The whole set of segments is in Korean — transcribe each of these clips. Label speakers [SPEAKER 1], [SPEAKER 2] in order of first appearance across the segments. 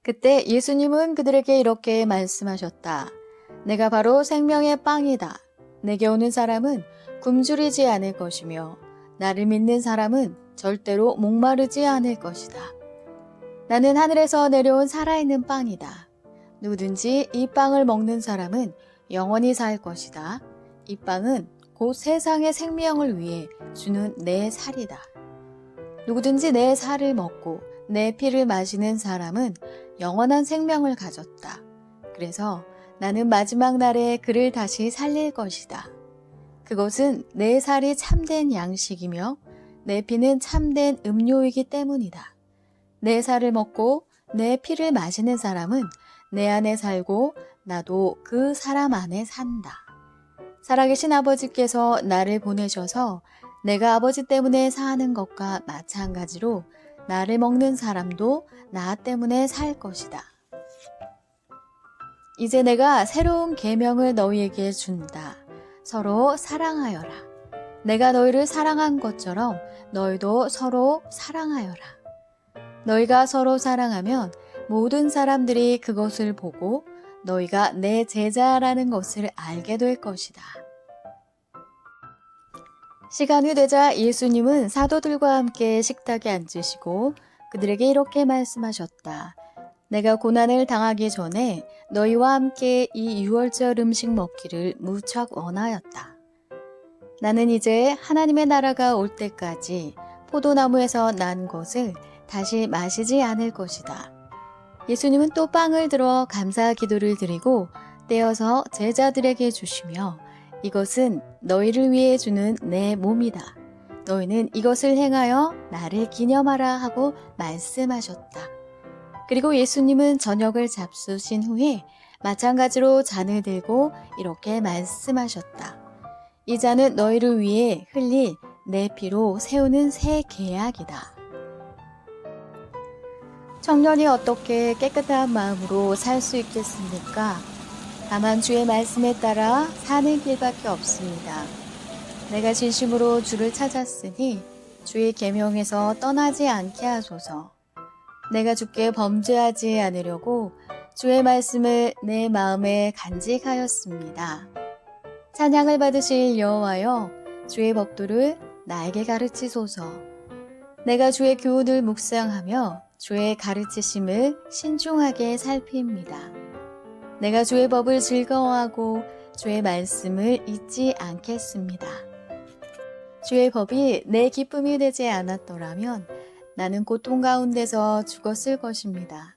[SPEAKER 1] 그때 예수님은 그들에게 이렇게 말씀하셨다. 내가 바로 생명의 빵이다. 내게 오는 사람은 굶주리지 않을 것이며 나를 믿는 사람은 절대로 목마르지 않을 것이다. 나는 하늘에서 내려온 살아있는 빵이다. 누구든지 이 빵을 먹는 사람은 영원히 살 것이다. 이 빵은 곧 세상의 생명을 위해 주는 내 살이다. 누구든지 내 살을 먹고 내 피를 마시는 사람은 영원한 생명을 가졌다. 그래서 나는 마지막 날에 그를 다시 살릴 것이다. 그것은 내 살이 참된 양식이며 내 피는 참된 음료이기 때문이다. 내 살을 먹고 내 피를 마시는 사람은 내 안에 살고 나도 그 사람 안에 산다. 살아계신 아버지께서 나를 보내셔서 내가 아버지 때문에 사는 것과 마찬가지로 나를 먹는 사람도 나 때문에 살 것이다. 이제 내가 새로운 계명을 너희에게 준다. 서로 사랑하여라. 내가 너희를 사랑한 것처럼 너희도 서로 사랑하여라. 너희가 서로 사랑하면 모든 사람들이 그것을 보고 너희가 내 제자라는 것을 알게 될 것이다. 시간이 되자 예수님은 사도들과 함께 식탁에 앉으시고 그들에게 이렇게 말씀하셨다. 내가 고난을 당하기 전에 너희와 함께 이 유월절 음식 먹기를 무척 원하였다. 나는 이제 하나님의 나라가 올 때까지 포도나무에서 난 것을 다시 마시지 않을 것이다. 예수님은 또 빵을 들어 감사 기도를 드리고 떼어서 제자들에게 주시며 이것은 너희를 위해 주는 내 몸이다. 너희는 이것을 행하여 나를 기념하라 하고 말씀하셨다. 그리고 예수님은 저녁을 잡수신 후에 마찬가지로 잔을 들고 이렇게 말씀하셨다. 이 잔은 너희를 위해 흘릴 내 피로 세우는 새 계약이다. 청년이 어떻게 깨끗한 마음으로 살 수 있겠습니까? 다만 주의 말씀에 따라 사는 길밖에 없습니다. 내가 진심으로 주를 찾았으니 주의 계명에서 떠나지 않게 하소서. 내가 주께 범죄하지 않으려고 주의 말씀을 내 마음에 간직하였습니다. 찬양을 받으실 여호와여, 주의 법도를 나에게 가르치소서. 내가 주의 교훈을 묵상하며 주의 가르치심을 신중하게 살핍니다. 내가 주의 법을 즐거워하고 주의 말씀을 잊지 않겠습니다. 주의 법이 내 기쁨이 되지 않았더라면 나는 고통 가운데서 죽었을 것입니다.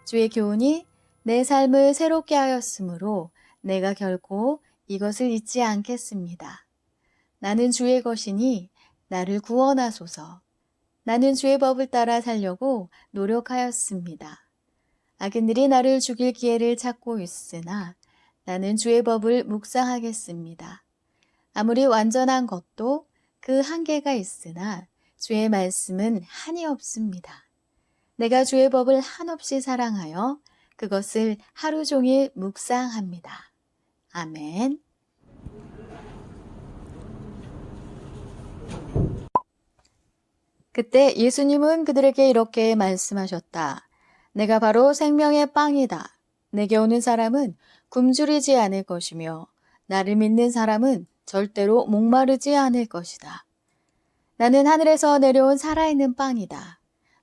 [SPEAKER 1] 주의 교훈이 내 삶을 새롭게 하였으므로 내가 결코 이것을 잊지 않겠습니다. 나는 주의 것이니 나를 구원하소서. 나는 주의 법을 따라 살려고 노력하였습니다. 악인들이 나를 죽일 기회를 찾고 있으나 나는 주의 법을 묵상하겠습니다. 아무리 완전한 것도 그 한계가 있으나 주의 말씀은 한이 없습니다. 내가 주의 법을 한없이 사랑하여 그것을 하루 종일 묵상합니다. 아멘. 그때 예수님은 그들에게 이렇게 말씀하셨다. 내가 바로 생명의 빵이다. 내게 오는 사람은 굶주리지 않을 것이며 나를 믿는 사람은 절대로 목마르지 않을 것이다. 나는 하늘에서 내려온 살아있는 빵이다.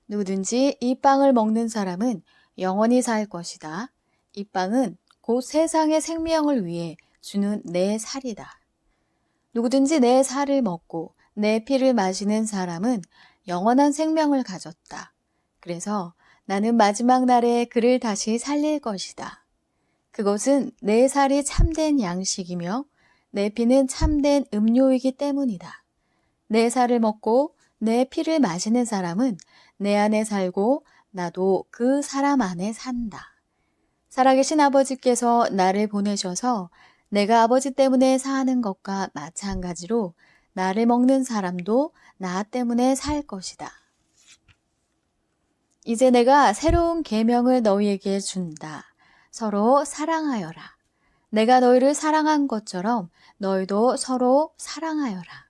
[SPEAKER 1] 누구든지 이 빵을 먹는 사람은 영원히 살 것이다. 이 빵은 곧 세상의 생명을 위해 주는 내 살이다. 누구든지 내 살을 먹고 내 피를 마시는 사람은 영원한 생명을 가졌다. 그래서 나는 마지막 날에 그를 다시 살릴 것이다. 그것은 내 살이 참된 양식이며 내 피는 참된 음료이기 때문이다. 내 살을 먹고 내 피를 마시는 사람은 내 안에 살고 나도 그 사람 안에 산다. 살아계신 아버지께서 나를 보내셔서 내가 아버지 때문에 사는 것과 마찬가지로 나를 먹는 사람도 나 때문에 살 것이다. 이제 내가 새로운 계명을 너희에게 준다. 서로 사랑하여라. 내가 너희를 사랑한 것처럼 너희도 서로 사랑하여라.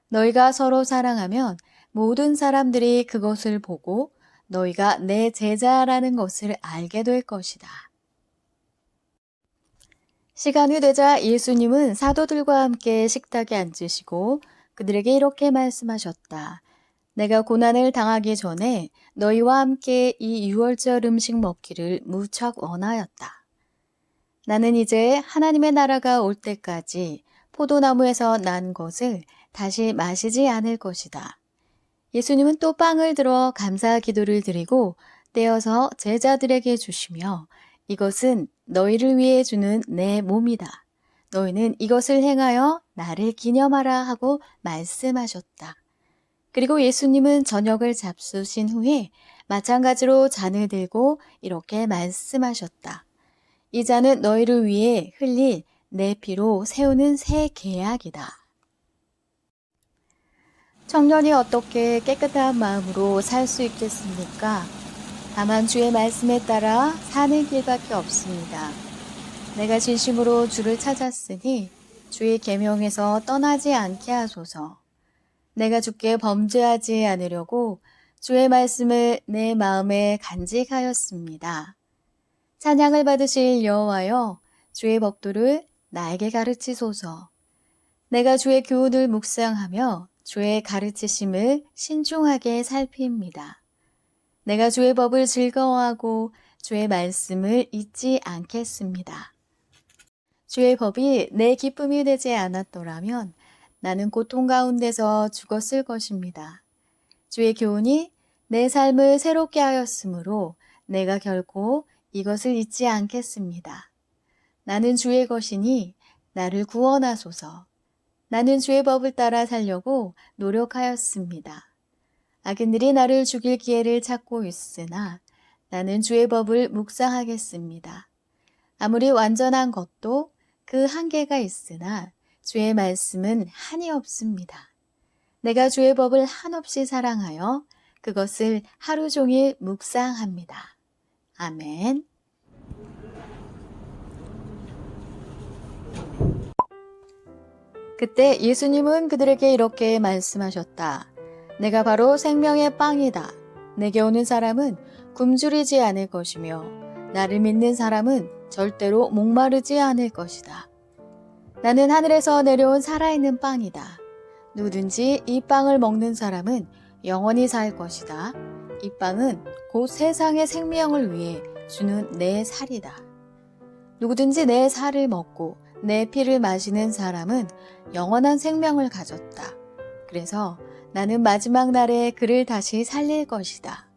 [SPEAKER 1] 너희가 서로 사랑하면 모든 사람들이 그것을 보고 너희가 내 제자라는 것을 알게 될 것이다. 시간이 되자 예수님은 사도들과 함께 식탁에 앉으시고 그들에게 이렇게 말씀하셨다. 내가 고난을 당하기 전에 너희와 함께 이 유월절 음식 먹기를 무척 원하였다. 나는 이제 하나님의 나라가 올 때까지 포도나무에서 난 것을 다시 마시지 않을 것이다. 예수님은 또 빵을 들어 감사 기도를 드리고 떼어서 제자들에게 주시며 이것은 너희를 위해 주는 내 몸이다. 너희는 이것을 행하여 나를 기념하라 하고 말씀하셨다. 그리고 예수님은 저녁을 잡수신 후에 마찬가지로 잔을 들고 이렇게 말씀하셨다. 이 잔은 너희를 위해 흘릴 내 피로 세우는 새 계약이다. 청년이 어떻게 깨끗한 마음으로 살 수 있겠습니까? 다만 주의 말씀에 따라 사는 길밖에 없습니다. 내가 진심으로 주를 찾았으니 주의 계명에서 떠나지 않게 하소서. 내가 주께 범죄하지 않으려고 주의 말씀을 내 마음에 간직하였습니다. 찬양을 받으실 여호와여, 주의 법도를 나에게 가르치소서. 내가 주의 교훈을 묵상하며 주의 가르치심을 신중하게 살핍니다. 내가 주의 법을 즐거워하고 주의 말씀을 잊지 않겠습니다. 주의 법이 내 기쁨이 되지 않았더라면 나는 고통 가운데서 죽었을 것입니다. 주의 교훈이 내 삶을 새롭게 하였으므로 내가 결코 이것을 잊지 않겠습니다. 나는 주의 것이니 나를 구원하소서. 나는 주의 법을 따라 살려고 노력하였습니다. 악인들이 나를 죽일 기회를 찾고 있으나 나는 주의 법을 묵상하겠습니다. 아무리 완전한 것도 그 한계가 있으나 주의 말씀은 한이 없습니다. 내가 주의 법을 한없이 사랑하여 그것을 하루 종일 묵상합니다. 아멘. 그때 예수님은 그들에게 이렇게 말씀하셨다. 내가 바로 생명의 빵이다. 내게 오는 사람은 굶주리지 않을 것이며 나를 믿는 사람은 절대로 목마르지 않을 것이다. 나는 하늘에서 내려온 살아있는 빵이다. 누구든지 이 빵을 먹는 사람은 영원히 살 것이다. 이 빵은 곧 세상의 생명을 위해 주는 내 살이다. 누구든지 내 살을 먹고 내 피를 마시는 사람은 영원한 생명을 가졌다. 그래서 나는 마지막 날에 그를 다시 살릴 것이다.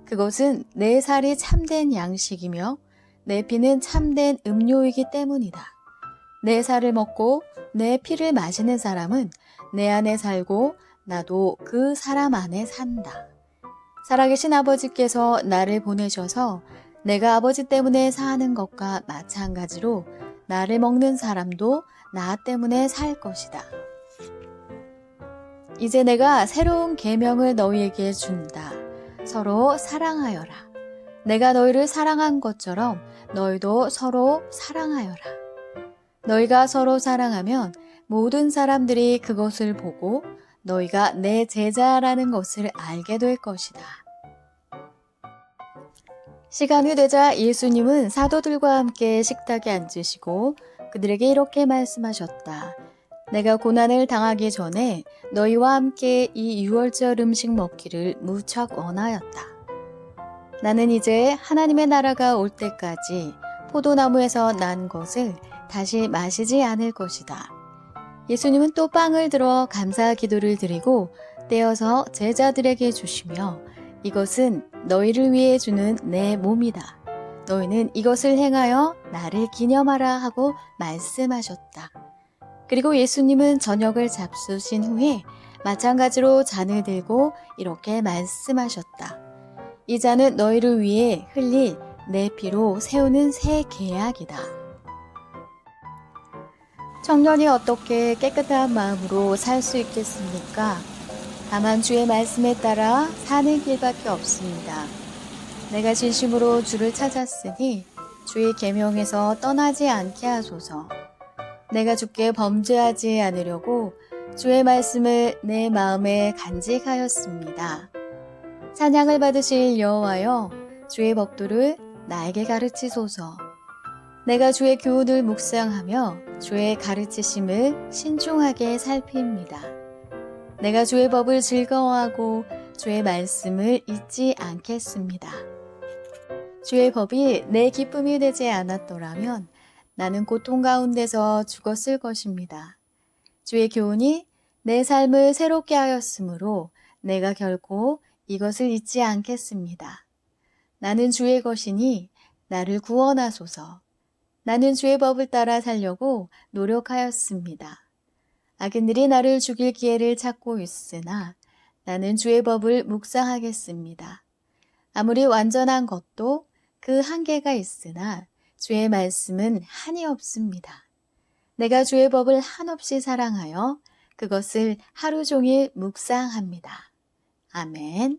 [SPEAKER 1] 그것은 내 살이 참된 양식이며 내 피는 참된 음료이기 때문이다. 내 살을 먹고 내 피를 마시는 사람은 내 안에 살고 나도 그 사람 안에 산다. 살아계신 아버지께서 나를 보내셔서 내가 아버지 때문에 사는 것과 마찬가지로 나를 먹는 사람도 나 때문에 살 것이다. 이제 내가 새로운 계명을 너희에게 준다. 서로 사랑하여라. 내가 너희를 사랑한 것처럼 너희도 서로 사랑하여라. 너희가 서로 사랑하면 모든 사람들이 그것을 보고 너희가 내 제자라는 것을 알게 될 것이다. 시간이 되자 예수님은 사도들과 함께 식탁에 앉으시고 그들에게 이렇게 말씀하셨다. 내가 고난을 당하기 전에 너희와 함께 이 유월절 음식 먹기를 무척 원하였다. 나는 이제 하나님의 나라가 올 때까지 포도나무에서 난 것을 다시 마시지 않을 것이다. 예수님은 또 빵을 들어 감사 기도를 드리고 떼어서 제자들에게 주시며 이것은 너희를 위해 주는 내 몸이다. 너희는 이것을 행하여 나를 기념하라 하고 말씀하셨다. 그리고 예수님은 저녁을 잡수신 후에 마찬가지로 잔을 들고 이렇게 말씀하셨다. 이 잔은 너희를 위해 흘릴 내 피로 세우는 새 계약이다. 청년이 어떻게 깨끗한 마음으로 살 수 있겠습니까? 다만 주의 말씀에 따라 사는 길밖에 없습니다. 내가 진심으로 주를 찾았으니 주의 계명에서 떠나지 않게 하소서. 내가 주께 범죄하지 않으려고 주의 말씀을 내 마음에 간직하였습니다. 찬양을 받으실 여호와여, 주의 법도를 나에게 가르치소서. 내가 주의 교훈을 묵상하며 주의 가르치심을 신중하게 살핍니다. 내가 주의 법을 즐거워하고 주의 말씀을 잊지 않겠습니다. 주의 법이 내 기쁨이 되지 않았더라면 나는 고통 가운데서 죽었을 것입니다. 주의 교훈이 내 삶을 새롭게 하였으므로 내가 결코 이것을 잊지 않겠습니다. 나는 주의 것이니 나를 구원하소서. 나는 주의 법을 따라 살려고 노력하였습니다. 악인들이 나를 죽일 기회를 찾고 있으나 나는 주의 법을 묵상하겠습니다. 아무리 완전한 것도 그 한계가 있으나 주의 말씀은 한이 없습니다. 내가 주의 법을 한없이 사랑하여 그것을 하루 종일 묵상합니다. 아멘.